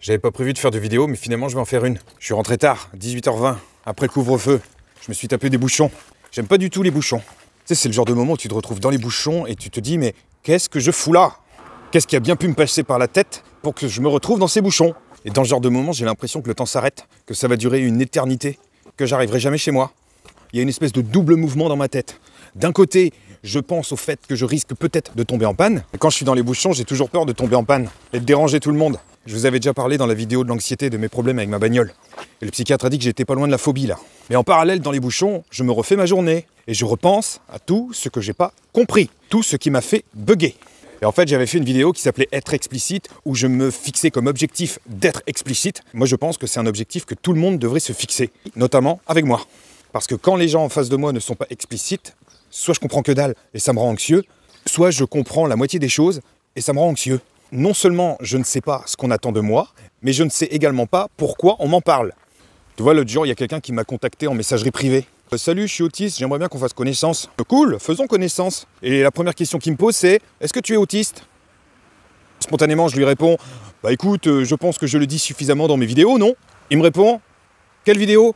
J'avais pas prévu de faire de vidéo, mais finalement je vais en faire une. Je suis rentré tard, 18h20, après le couvre-feu. Je me suis tapé des bouchons. J'aime pas du tout les bouchons. Tu sais, c'est le genre de moment où tu te retrouves dans les bouchons et tu te dis, mais qu'est-ce que je fous là? Qu'est-ce qui a bien pu me passer par la tête pour que je me retrouve dans ces bouchons? Et dans ce genre de moment, j'ai l'impression que le temps s'arrête, que ça va durer une éternité, que j'arriverai jamais chez moi. Il y a une espèce de double mouvement dans ma tête. D'un côté, je pense au fait que je risque peut-être de tomber en panne. Et quand je suis dans les bouchons, j'ai toujours peur de tomber en panne et de déranger tout le monde. Je vous avais déjà parlé dans la vidéo de l'anxiété de mes problèmes avec ma bagnole. Et le psychiatre a dit que j'étais pas loin de la phobie là. Mais en parallèle, dans les bouchons, je me refais ma journée. Et je repense à tout ce que j'ai pas compris. Tout ce qui m'a fait bugger. Et en fait, j'avais fait une vidéo qui s'appelait « Être explicite » où je me fixais comme objectif d'être explicite. Moi, je pense que c'est un objectif que tout le monde devrait se fixer, notamment avec moi. Parce que quand les gens en face de moi ne sont pas explicites, soit je comprends que dalle et ça me rend anxieux, soit je comprends la moitié des choses et ça me rend anxieux. Non seulement je ne sais pas ce qu'on attend de moi, mais je ne sais également pas pourquoi on m'en parle. Tu vois, l'autre jour, il y a quelqu'un qui m'a contacté en messagerie privée. « Salut, je suis autiste, j'aimerais bien qu'on fasse connaissance. » Cool, faisons connaissance. Et la première question qu'il me pose, c'est « Est-ce que tu es autiste ?» Spontanément, je lui réponds « Bah écoute, je pense que je le dis suffisamment dans mes vidéos, non ?» Il me répond « Quelle vidéo ?»«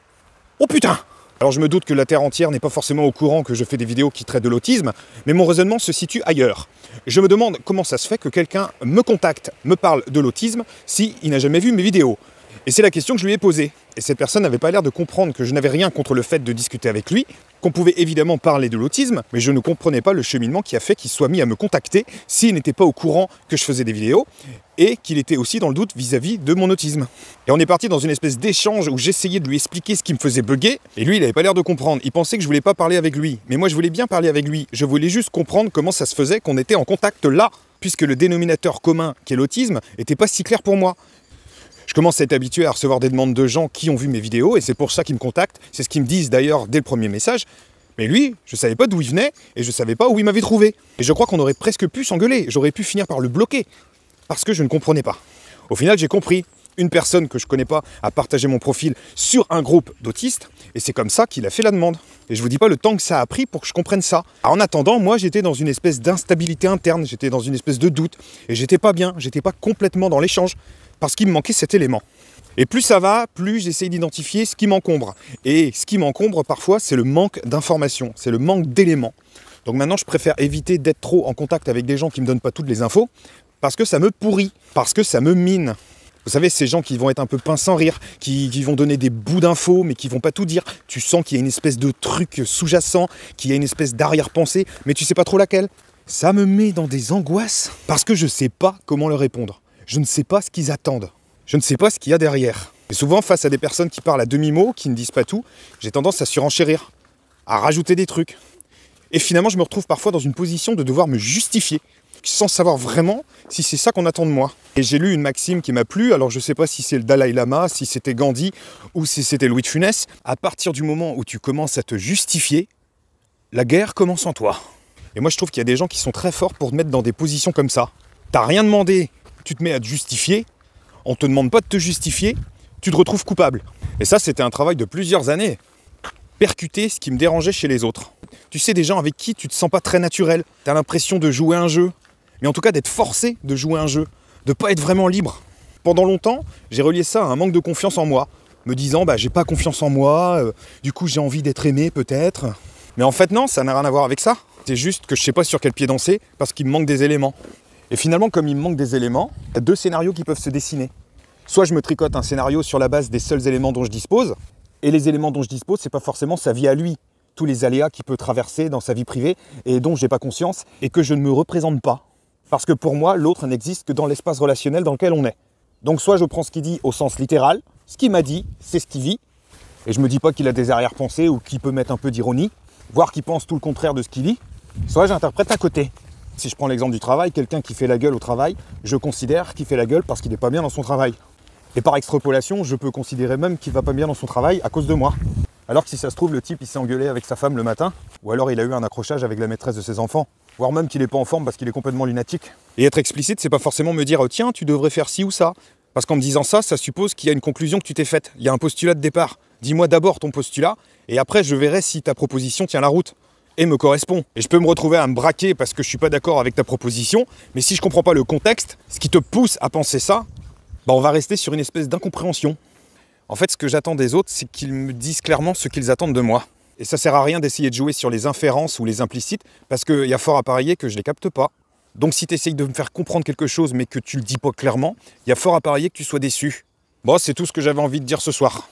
Oh putain !» Alors je me doute que la Terre entière n'est pas forcément au courant que je fais des vidéos qui traitent de l'autisme, mais mon raisonnement se situe ailleurs. Je me demande comment ça se fait que quelqu'un me contacte, me parle de l'autisme, s'il n'a jamais vu mes vidéos. Et c'est la question que je lui ai posée. Et cette personne n'avait pas l'air de comprendre que je n'avais rien contre le fait de discuter avec lui, qu'on pouvait évidemment parler de l'autisme, mais je ne comprenais pas le cheminement qui a fait qu'il soit mis à me contacter s'il n'était pas au courant que je faisais des vidéos, et qu'il était aussi dans le doute vis-à-vis de mon autisme. Et on est parti dans une espèce d'échange où j'essayais de lui expliquer ce qui me faisait bugger, et lui il n'avait pas l'air de comprendre. Il pensait que je voulais pas parler avec lui, mais moi je voulais bien parler avec lui. Je voulais juste comprendre comment ça se faisait qu'on était en contact là, puisque le dénominateur commun qui est l'autisme n'était pas si clair pour moi. Je commence à être habitué à recevoir des demandes de gens qui ont vu mes vidéos, et c'est pour ça qu'ils me contactent. C'est ce qu'ils me disent d'ailleurs dès le premier message. Mais lui, je savais pas d'où il venait, et je savais pas où il m'avait trouvé. Et je crois qu'on aurait presque pu s'engueuler. J'aurais pu finir par le bloquer, parce que je ne comprenais pas. Au final, j'ai compris. Une personne que je connais pas a partagé mon profil sur un groupe d'autistes, et c'est comme ça qu'il a fait la demande. Et je vous dis pas le temps que ça a pris pour que je comprenne ça. En attendant, moi j'étais dans une espèce d'instabilité interne, j'étais dans une espèce de doute, et j'étais pas bien, j'étais pas complètement dans l'échange, parce qu'il me manquait cet élément. Et plus ça va, plus j'essaye d'identifier ce qui m'encombre. Et ce qui m'encombre parfois, c'est le manque d'informations, c'est le manque d'éléments. Donc maintenant, je préfère éviter d'être trop en contact avec des gens qui me donnent pas toutes les infos, parce que ça me pourrit, parce que ça me mine. Vous savez, ces gens qui vont être un peu pince sans rire, qui vont donner des bouts d'infos, mais qui vont pas tout dire. Tu sens qu'il y a une espèce de truc sous-jacent, qu'il y a une espèce d'arrière-pensée, mais tu sais pas trop laquelle. Ça me met dans des angoisses, parce que je sais pas comment leur répondre. Je ne sais pas ce qu'ils attendent. Je ne sais pas ce qu'il y a derrière. Et souvent, face à des personnes qui parlent à demi-mot, qui ne disent pas tout, j'ai tendance à surenchérir, à rajouter des trucs. Et finalement, je me retrouve parfois dans une position de devoir me justifier, sans savoir vraiment si c'est ça qu'on attend de moi. Et j'ai lu une maxime qui m'a plu, alors je ne sais pas si c'est le Dalai Lama, si c'était Gandhi, ou si c'était Louis de Funès. À partir du moment où tu commences à te justifier, la guerre commence en toi. Et moi, je trouve qu'il y a des gens qui sont très forts pour te mettre dans des positions comme ça. T'as rien demandé, tu te mets à te justifier, on te demande pas de te justifier, tu te retrouves coupable. Et ça, c'était un travail de plusieurs années. Percuter ce qui me dérangeait chez les autres. Tu sais, des gens avec qui tu te sens pas très naturel, tu as l'impression de jouer un jeu, mais en tout cas d'être forcé de jouer un jeu, de pas être vraiment libre. Pendant longtemps, j'ai relié ça à un manque de confiance en moi, me disant bah j'ai pas confiance en moi, du coup j'ai envie d'être aimé peut-être. Mais en fait non, ça n'a rien à voir avec ça. C'est juste que je sais pas sur quel pied danser parce qu'il me manque des éléments. Et finalement, comme il me manque des éléments, il y a deux scénarios qui peuvent se dessiner. Soit je me tricote un scénario sur la base des seuls éléments dont je dispose, et les éléments dont je dispose, c'est pas forcément sa vie à lui, tous les aléas qu'il peut traverser dans sa vie privée, et dont j'ai pas conscience, et que je ne me représente pas. Parce que pour moi, l'autre n'existe que dans l'espace relationnel dans lequel on est. Donc soit je prends ce qu'il dit au sens littéral, ce qu'il m'a dit, c'est ce qu'il vit, et je me dis pas qu'il a des arrière-pensées ou qu'il peut mettre un peu d'ironie, voire qu'il pense tout le contraire de ce qu'il dit, soit j'interprète à côté. Si je prends l'exemple du travail, quelqu'un qui fait la gueule au travail, je considère qu'il fait la gueule parce qu'il n'est pas bien dans son travail. Et par extrapolation, je peux considérer même qu'il va pas bien dans son travail à cause de moi. Alors que si ça se trouve, le type il s'est engueulé avec sa femme le matin, ou alors il a eu un accrochage avec la maîtresse de ses enfants, voire même qu'il n'est pas en forme parce qu'il est complètement lunatique. Et être explicite, c'est pas forcément me dire tiens, tu devrais faire ci ou ça. Parce qu'en me disant ça, ça suppose qu'il y a une conclusion que tu t'es faite. Il y a un postulat de départ. Dis-moi d'abord ton postulat, et après je verrai si ta proposition tient la route. Et me correspond. Et je peux me retrouver à me braquer parce que je suis pas d'accord avec ta proposition, mais si je comprends pas le contexte, ce qui te pousse à penser ça, Bah, on va rester sur une espèce d'incompréhension. En fait, ce que j'attends des autres, c'est qu'ils me disent clairement ce qu'ils attendent de moi. Et ça sert à rien d'essayer de jouer sur les inférences ou les implicites, parce qu'il y a fort à parier que je les capte pas. Donc si tu essayes de me faire comprendre quelque chose, mais que tu le dis pas clairement, il y a fort à parier que tu sois déçu. Bon, c'est tout ce que j'avais envie de dire ce soir.